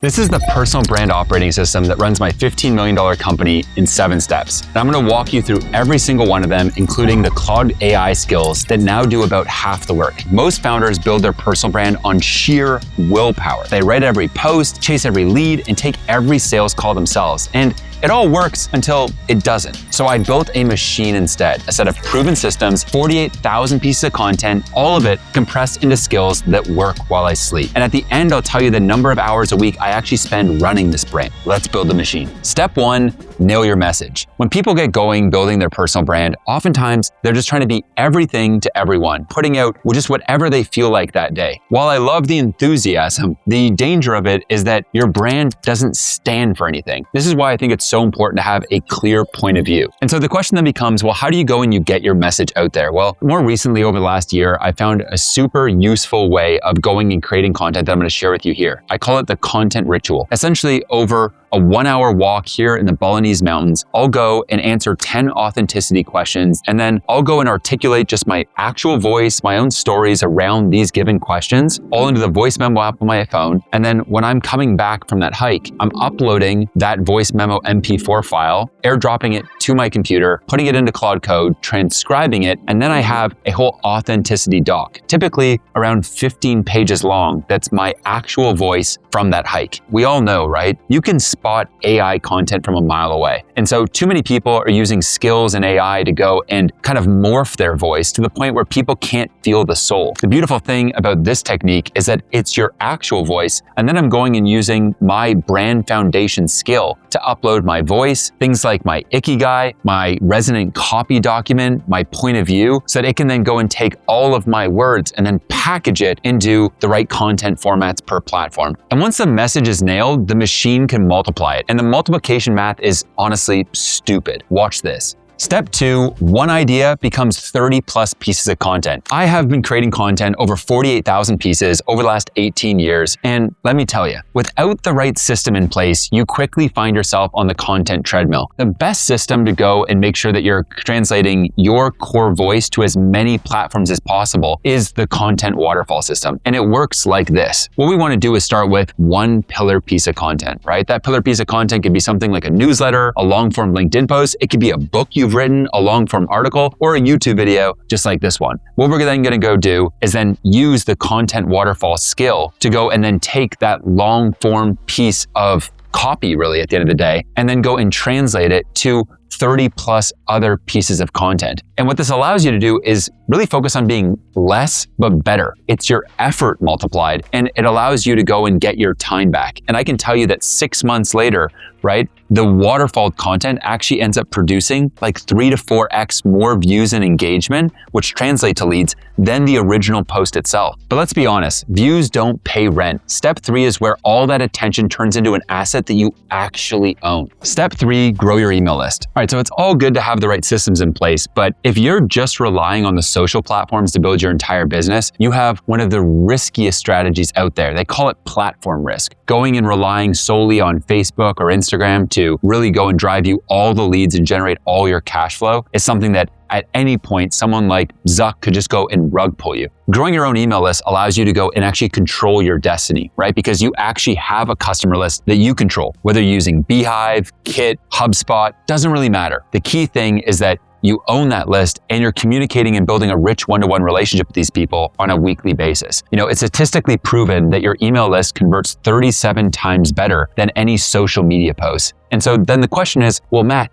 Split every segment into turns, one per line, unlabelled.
This is the personal brand operating system that runs my $15 million company in 7 steps. And I'm going to walk you through every single one of them, including the Cloud AI skills that now do about half the work. Most founders build their personal brand on sheer willpower. They write every post, chase every lead, and take every sales call themselves. And it all works until it doesn't. So I built a machine instead, a set of proven systems, 48,000 pieces of content, all of it compressed into skills that work while I sleep. And at the end, I'll tell you the number of hours a week I actually spend running this brand. Let's build the machine. Step 1, nail your message. When people get going building their personal brand, oftentimes they're just trying to be everything to everyone, putting out just whatever they feel like that day. While I love the enthusiasm, the danger of it is that your brand doesn't stand for anything. This is why I think it's so important to have a clear point of view. And so the question then becomes, well, how do you go and you get your message out there? Well, more recently over the last year, I found a super useful way of going and creating content that I'm going to share with you here. I call it the content ritual. Essentially, over a 1-hour walk here in the Balinese mountains, I'll go and answer 10 authenticity questions, and then I'll go and articulate just my actual voice, my own stories around these given questions, all into the voice memo app on my phone. And then when I'm coming back from that hike, I'm uploading that voice memo MP4 file, airdropping it to my computer, putting it into Cloud Code, transcribing it, and then I have a whole authenticity doc, typically around 15 pages long. That's my actual voice from that hike. We all know, right? You can spot AI content from a mile away. And so too many people are using skills in AI to go and kind of morph their voice to the point where people can't feel the soul. The beautiful thing about this technique is that it's your actual voice. And then I'm going and using my brand foundation skill to upload my voice, things like my ikigai, my resonant copy document, my point of view, so that it can then go and take all of my words and then package it into the right content formats per platform. And once the message is nailed, the machine can multiply it. And the multiplication math is honestly stupid. Watch this. Step 2, one idea becomes 30 plus pieces of content. I have been creating content over 48,000 pieces over the last 18 years. And let me tell you, without the right system in place, you quickly find yourself on the content treadmill. The best system to go and make sure that you're translating your core voice to as many platforms as possible is the content waterfall system. And it works like this. What we want to do is start with one pillar piece of content, right? That pillar piece of content could be something like a newsletter, a long form LinkedIn post. It could be a book you've written, a long form article, or a YouTube video just like this one. What we're then going to go do is then use the content waterfall skill to go and then take that long form piece of copy really at the end of the day and then go and translate it to 30 plus other pieces of content. And what this allows you to do is really focus on being less, but better. It's your effort multiplied, and it allows you to go and get your time back. And I can tell you that 6 months later, right, the waterfall content actually ends up producing like 3 to 4x more views and engagement, which translate to leads, than the original post itself. But let's be honest, views don't pay rent. Step 3 is where all that attention turns into an asset that you actually own. Step 3, grow your email list. All right, so it's all good to have the right systems in place, but if you're just relying on the social platforms to build your entire business, you have one of the riskiest strategies out there. They call it platform risk. Going and relying solely on Facebook or Instagram to really go and drive you all the leads and generate all your cash flow is something that at any point, someone like Zuck could just go and rug pull you. Growing your own email list allows you to go and actually control your destiny, right? Because you actually have a customer list that you control. Whether you're using Beehive, Kit, HubSpot, doesn't really matter. The key thing is that you own that list and you're communicating and building a rich one-to-one relationship with these people on a weekly basis. You know, it's statistically proven that your email list converts 37 times better than any social media posts. And so then the question is, well, Matt,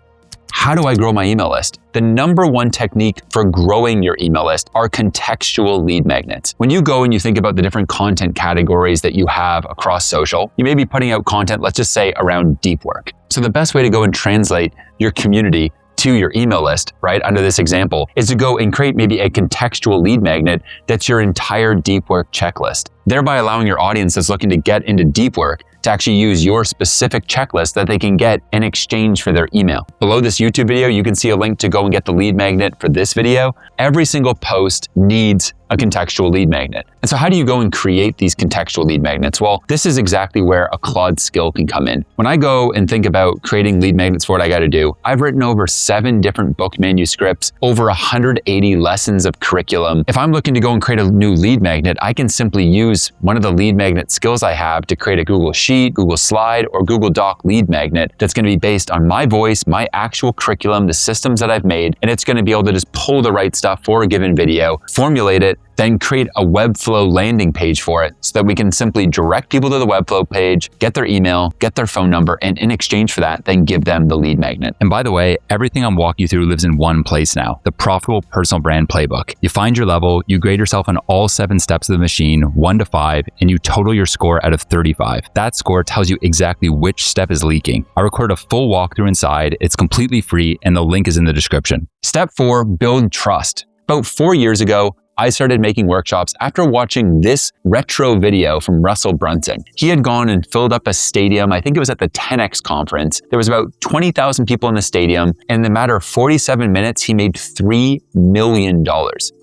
how do I grow my email list? The number one technique for growing your email list are contextual lead magnets. When you go and you think about the different content categories that you have across social, you may be putting out content, let's just say around deep work. So the best way to go and translate your community to your email list, right, under this example, is to go and create maybe a contextual lead magnet that's your entire deep work checklist, thereby allowing your audience that's looking to get into deep work to actually use your specific checklist that they can get in exchange for their email. Below this YouTube video, you can see a link to go and get the lead magnet for this video. Every single post needs a contextual lead magnet. And so how do you go and create these contextual lead magnets? Well, this is exactly where a Claude skill can come in. When I go and think about creating lead magnets for what I got to do, I've written over 7 different book manuscripts, over 180 lessons of curriculum. If I'm looking to go and create a new lead magnet, I can simply use one of the lead magnet skills I have to create a Google Sheet, Google Slide, or Google Doc lead magnet that's going to be based on my voice, my actual curriculum, the systems that I've made, and it's going to be able to just pull the right stuff for a given video, formulate it, then create a Webflow landing page for it so that we can simply direct people to the Webflow page, get their email, get their phone number, and in exchange for that, then give them the lead magnet. And by the way, everything I'm walking you through lives in one place now, the Profitable Personal Brand Playbook. You find your level, you grade yourself on all 7 steps of the machine, 1 to 5, and you total your score out of 35. That score tells you exactly which step is leaking. I record a full walkthrough inside, it's completely free, and the link is in the description. Step 4, build trust. About 4 years ago, I started making workshops after watching this retro video from Russell Brunson. He had gone and filled up a stadium. I think it was at the 10X conference. There was about 20,000 people in the stadium. And in the matter of 47 minutes, he made $3 million.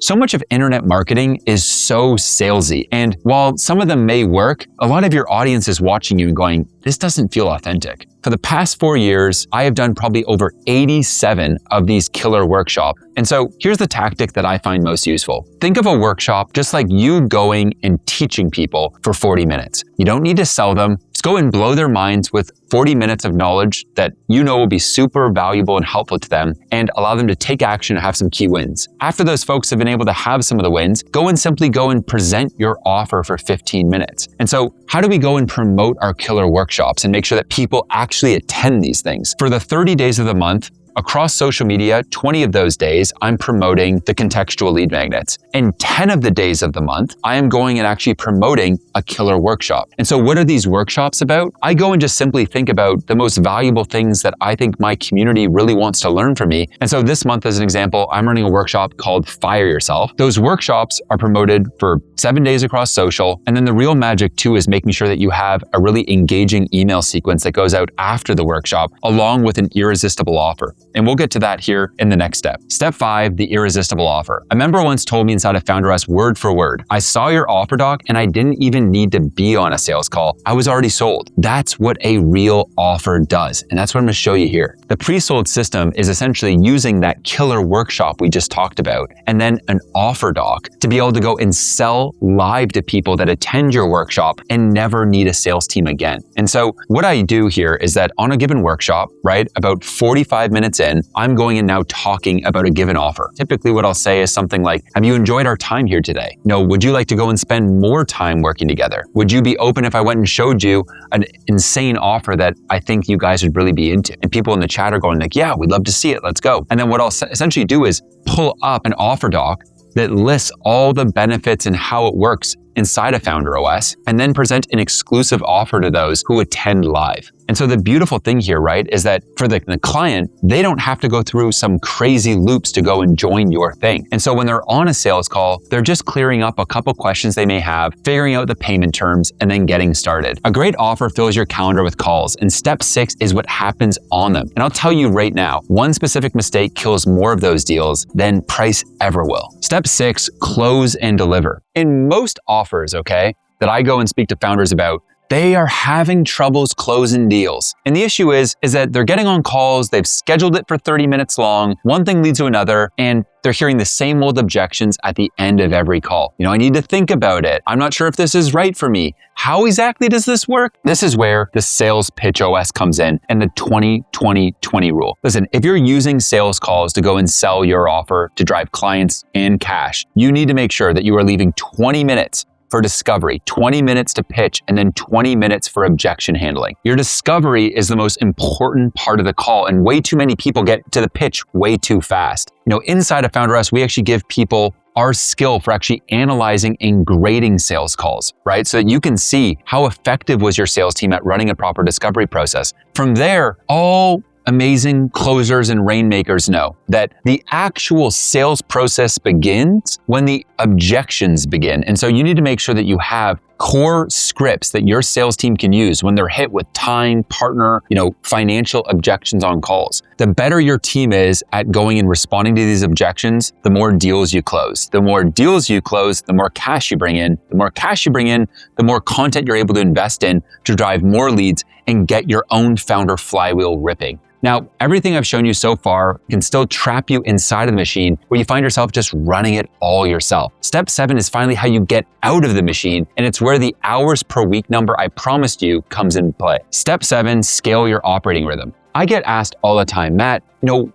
So much of internet marketing is so salesy. And while some of them may work, a lot of your audience is watching you and going, this doesn't feel authentic. For the past 4 years, I have done probably over 87 of these killer workshops. And so here's the tactic that I find most useful. Think of a workshop just like you going and teaching people for 40 minutes. You don't need to sell them. Just go and blow their minds with 40 minutes of knowledge that you know will be super valuable and helpful to them, and allow them to take action and have some key wins. After those folks have been able to have some of the wins, go and present your offer for 15 minutes. And so how do we go and promote our killer workshops and make sure that people actually attend these things? For the 30 days of the month, across social media, 20 of those days, I'm promoting the contextual lead magnets. And 10 of the days of the month, I am going and actually promoting a killer workshop. And so what are these workshops about? I go and just simply think about the most valuable things that I think my community really wants to learn from me. And so this month, as an example, I'm running a workshop called Fire Yourself. Those workshops are promoted for 7 days across social. And then the real magic too is making sure that you have a really engaging email sequence that goes out after the workshop, along with an irresistible offer. And we'll get to that here in the next step. Step 5, the irresistible offer. A member once told me inside of FounderOS word for word, I saw your offer doc and I didn't even need to be on a sales call. I was already sold. That's what a real offer does. And that's what I'm gonna show you here. The pre-sold system is essentially using that killer workshop we just talked about, and then an offer doc to be able to go and sell live to people that attend your workshop and never need a sales team again. And so what I do here is that on a given workshop, right, about 45 minutes in, I'm going and now talking about a given offer. Typically what I'll say is something like, have you enjoyed our time here today? No, would you like to go and spend more time working together? Would you be open if I went and showed you an insane offer that I think you guys would really be into? And people in the chat are going like, yeah, we'd love to see it, let's go. And then what I'll essentially do is pull up an offer doc that lists all the benefits and how it works inside of FounderOS, and then present an exclusive offer to those who attend live. And so the beautiful thing here, right, is that for the client, they don't have to go through some crazy loops to go and join your thing. And so when they're on a sales call, they're just clearing up a couple questions they may have, figuring out the payment terms, and then getting started. A great offer fills your calendar with calls, and step 6 is what happens on them. And I'll tell you right now, one specific mistake kills more of those deals than price ever will. Step 6, close and deliver. In most offers, okay, that I go and speak to founders about, they are having troubles closing deals. And the issue is that they're getting on calls, they've scheduled it for 30 minutes long, one thing leads to another, and they're hearing the same old objections at the end of every call. You know, I need to think about it. I'm not sure if this is right for me. How exactly does this work? This is where the sales pitch OS comes in and the 20-20-20 rule. Listen, if you're using sales calls to go and sell your offer to drive clients and cash, you need to make sure that you are leaving 20 minutes for discovery, 20 minutes to pitch, and then 20 minutes for objection handling. Your discovery is the most important part of the call, and way too many people get to the pitch way too fast. You know, inside of FounderOS, we actually give people our skill for actually analyzing and grading sales calls, right? So that you can see how effective was your sales team at running a proper discovery process. From there, all amazing closers and rainmakers know that the actual sales process begins when the objections begin. And so you need to make sure that you have core scripts that your sales team can use when they're hit with time, partner, financial objections on calls. The better your team is at going and responding to these objections, the more deals you close. The more deals you close, the more cash you bring in. The more cash you bring in, the more content you're able to invest in to drive more leads and get your own founder flywheel ripping. Now, everything I've shown you so far can still trap you inside of the machine where you find yourself just running it all yourself. Step 7 is finally how you get out of the machine, and it's where the hours per week number I promised you comes into play. Step 7, scale your operating rhythm. I get asked all the time, Matt,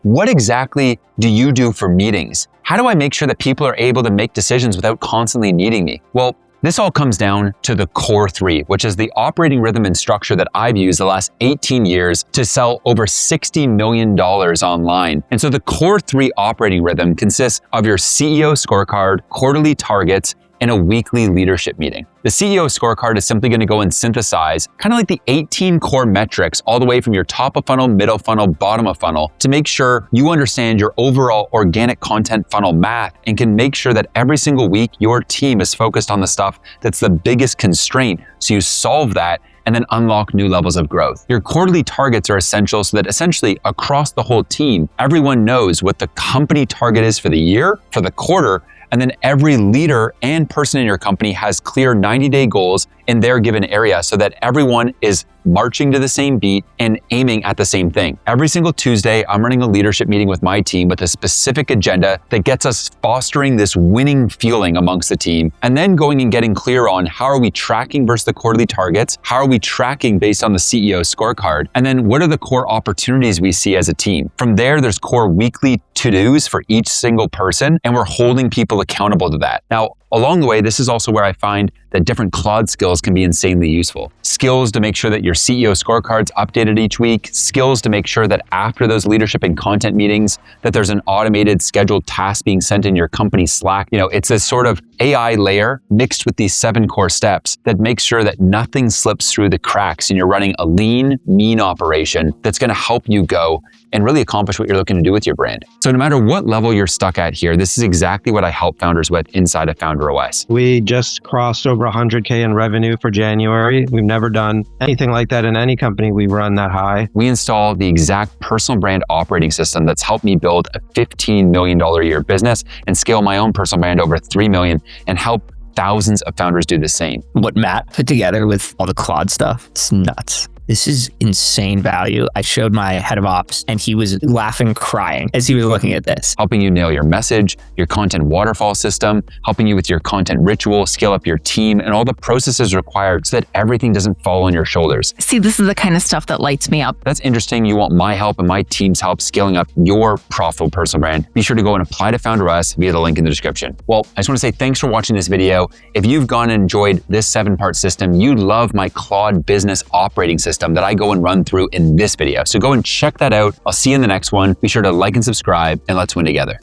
what exactly do you do for meetings? How do I make sure that people are able to make decisions without constantly needing me? Well, this all comes down to the core 3, which is the operating rhythm and structure that I've used the last 18 years to sell over $60 million online. And so the core 3 operating rhythm consists of your CEO scorecard, quarterly targets, and a weekly leadership meeting. The CEO scorecard is simply going to go and synthesize kind of like the 18 core metrics all the way from your top of funnel, middle funnel, bottom of funnel to make sure you understand your overall organic content funnel math and can make sure that every single week your team is focused on the stuff that's the biggest constraint. So you solve that and then unlock new levels of growth. Your quarterly targets are essential so that essentially across the whole team, everyone knows what the company target is for the year, for the quarter, and then every leader and person in your company has clear 90-day goals in their given area so that everyone is marching to the same beat and aiming at the same thing. Every single Tuesday, I'm running a leadership meeting with my team with a specific agenda that gets us fostering this winning feeling amongst the team, and then going and getting clear on how are we tracking versus the quarterly targets, how are we tracking based on the CEO scorecard, and then what are the core opportunities we see as a team. From there, there's core weekly to-dos for each single person, and we're holding people accountable to that. Now, along the way, this is also where I find that different Claude skills can be insanely useful. Skills to make sure that your CEO scorecard's updated each week, skills to make sure that after those leadership and content meetings, that there's an automated scheduled task being sent in your company Slack. It's this sort of AI layer mixed with these 7 core steps that makes sure that nothing slips through the cracks and you're running a lean, mean operation that's going to help you go and really accomplish what you're looking to do with your brand. So no matter what level you're stuck at here, this is exactly what I help founders with inside of Founder OS.
We just crossed over 100K in revenue for January. We've never done anything like that in any company we run that high.
We install the exact personal brand operating system that's helped me build a $15 million a year business and scale my own personal brand over $3 million and help thousands of founders do the same.
What Matt put together with all the Claude stuff, it's nuts. This is insane value. I showed my head of ops and he was laughing, crying as he was looking at this.
Helping you nail your message, your content waterfall system, helping you with your content ritual, scale up your team, and all the processes required so that everything doesn't fall on your shoulders.
See, this is the kind of stuff that lights me up.
That's interesting. You want my help and my team's help scaling up your profitable personal brand. Be sure to go and apply to Founder OS via the link in the description. Well, I just want to say thanks for watching this video. If you've gone and enjoyed this 7-part system, you love my Claude business operating system that I go and run through in this video. So go and check that out. I'll see you in the next one. Be sure to like and subscribe, and let's win together.